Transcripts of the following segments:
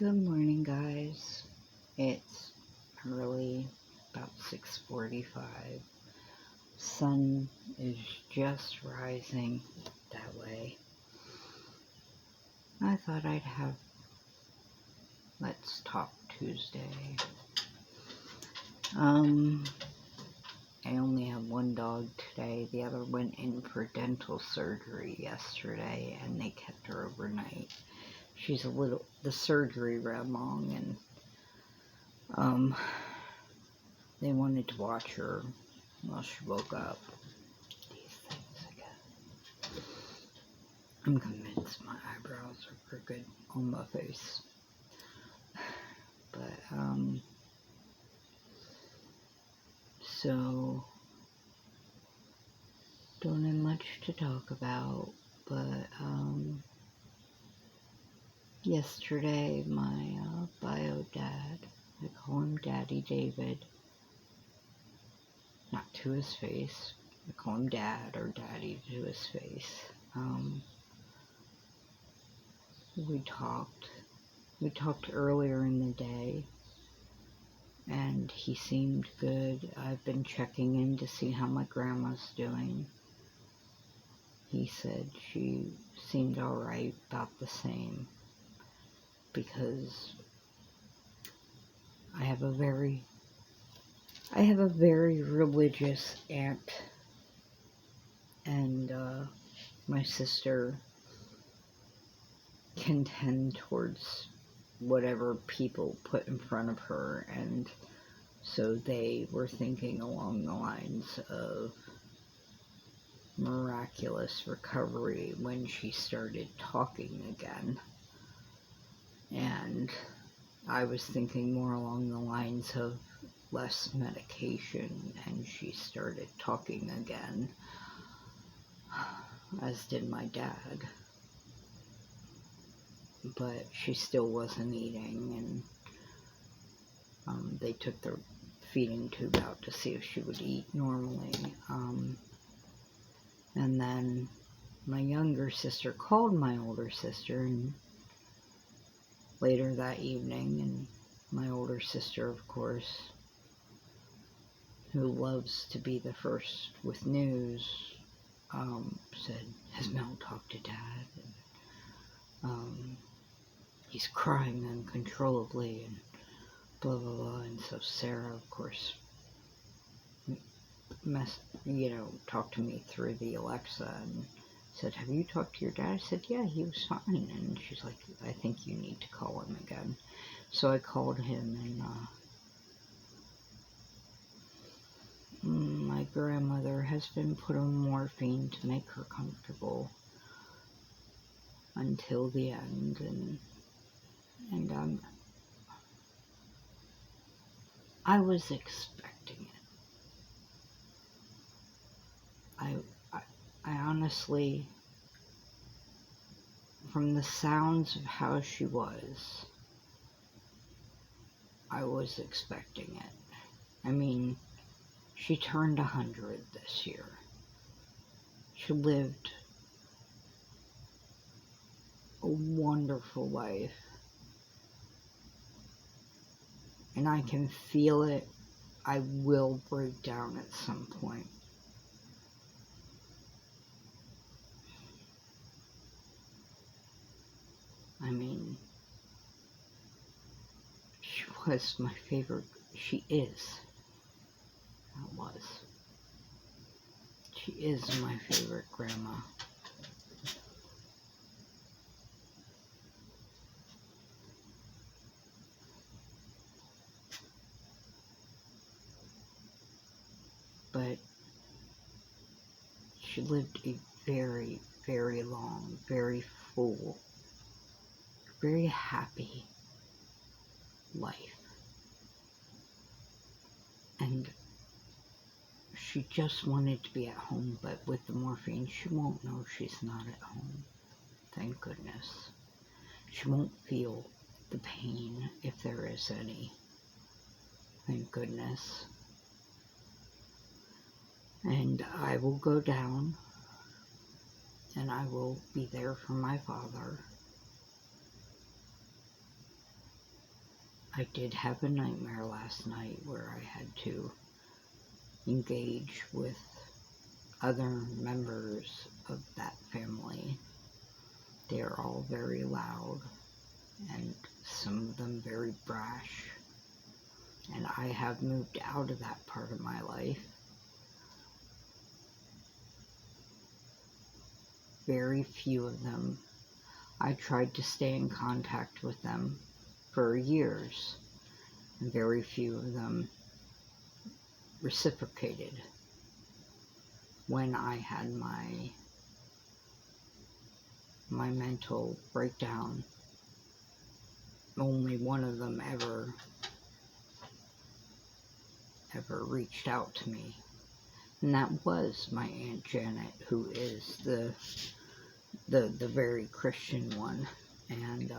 Good morning, guys. It's early, about 6:45. Sun is just rising that way. I thought I'd have Let's Talk Tuesday. I only have one dog today. The other went in for dental surgery yesterday, and they kept her overnight. The surgery ran long, and they wanted to watch her while she woke up. These things again. I'm convinced my eyebrows are crooked on my face. But, so, don't have much to talk about, but, yesterday my bio dad, I call him Daddy David, not to his face, I call him Dad or Daddy to his face. We talked earlier in the day, and he seemed good. I've been checking in to see how my grandma's doing. He said she seemed alright, about the same, because I have a very religious aunt, and my sister can tend towards whatever people put in front of her, and so they were thinking along the lines of miraculous recovery when she started talking again, and I was thinking more along the lines of less medication and she started talking again, as did my dad. But she still wasn't eating, and they took the feeding tube out to see if she would eat normally. And then my younger sister called my older sister and later that evening, and my older sister, of course, who loves to be the first with news, said, "Has Mel talked to Dad? And, he's crying uncontrollably," and blah, blah, blah. And so Sarah, of course, talked to me through the Alexa and said, "Have you talked to your dad?" I said, "Yeah, he was fine." And she's like, "I think you need to call him again." So I called him, and my grandmother has been put on morphine to make her comfortable until the end, and I was expecting it. I honestly, from the sounds of how she was, I was expecting it. I mean, she turned 100 this year. She lived a wonderful life, and I can feel it. I will break down at some point. I mean, she was my favorite. She is. That was. She is my favorite grandma. But she lived a very, very long, very full, very happy life. And she just wanted to be at home, but with the morphine, she won't know she's not at home. Thank goodness. She won't feel the pain, if there is any. Thank goodness. And I will go down, and I will be there for my father. I did have a nightmare last night where I had to engage with other members of that family. They're all very loud, and some of them very brash. And I have moved out of that part of my life. Very few of them. I tried to stay in contact with them for years, and very few of them reciprocated. When I had my mental breakdown, only one of them ever reached out to me, and that was my Aunt Janet, who is the very Christian one. And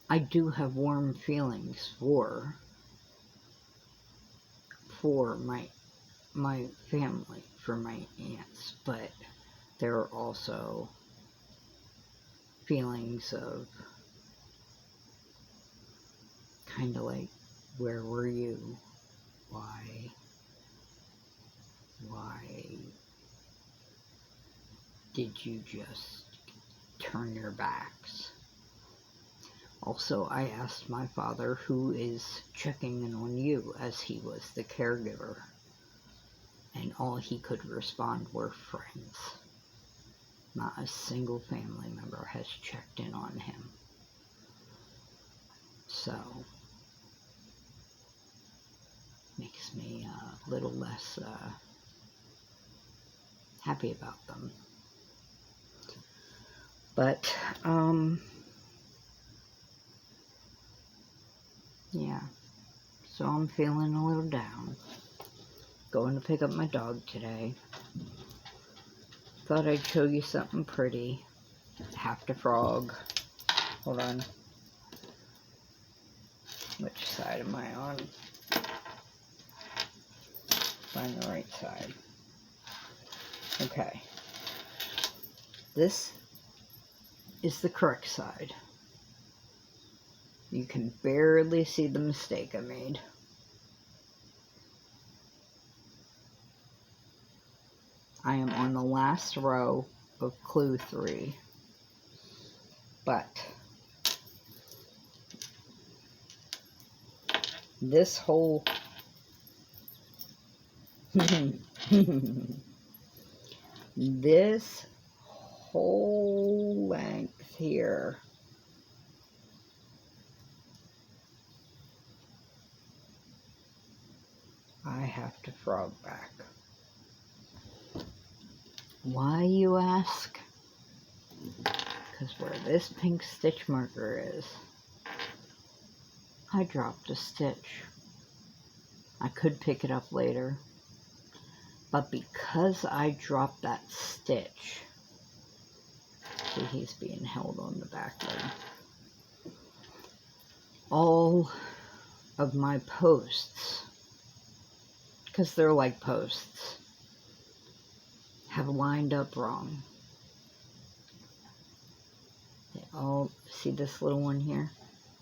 I do have warm feelings for my family, for my aunts, but there are also feelings of kind of like, where were you? Why did you just turn your backs? Also, I asked my father, who is checking in on you, as he was the caregiver, and all he could respond were friends. Not a single family member has checked in on him. So, makes me a little less happy about them. But, yeah. So I'm feeling a little down. Going to pick up my dog today. Thought I'd show you something pretty. Half the frog. Hold on. Which side am I on? Find the right side. Okay. This is the correct side. You can barely see the mistake I made. I am on the last row of clue 3. But this whole this whole length here I have to frog back. Why, you ask? Because where this pink stitch marker is, I dropped a stitch. I could pick it up later, but because I dropped that stitch, see, he's being held on the back leg. All of my posts, because they're like posts, have lined up wrong. They all, see this little one here?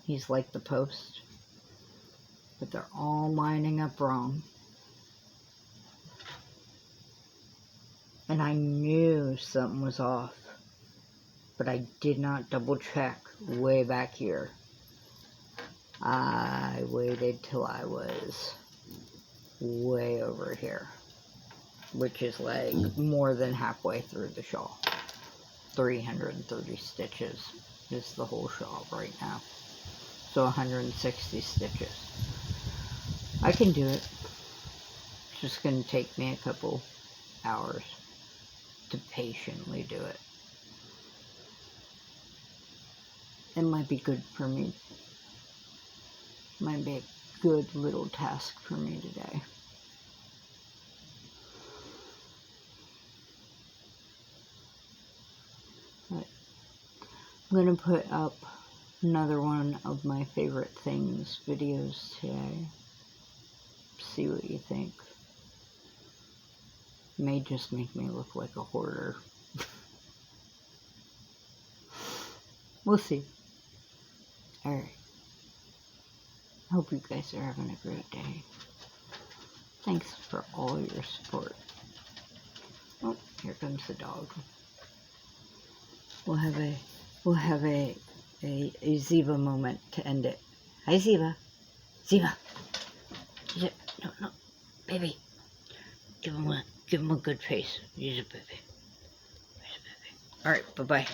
He's like the post, but they're all lining up wrong. And I knew something was off, but I did not double check way back here. I waited till I was way over here, which is like more than halfway through the shawl. 330 stitches is the whole shawl right now. So 160 stitches. I can do it. It's just going to take me a couple hours to patiently do it. It might be good for me. Might be a good little task for me today. But I'm going to put up another one of my favorite things videos today. See what you think. May just make me look like a hoarder. We'll see. Alright. Hope you guys are having a great day. Thanks for all your support. Oh, here comes the dog. We'll have a Ziva moment to end it. Hi, Ziva. Ziva. No, no, baby. Give him a good face. He's a baby. He's a baby. All right, bye-bye.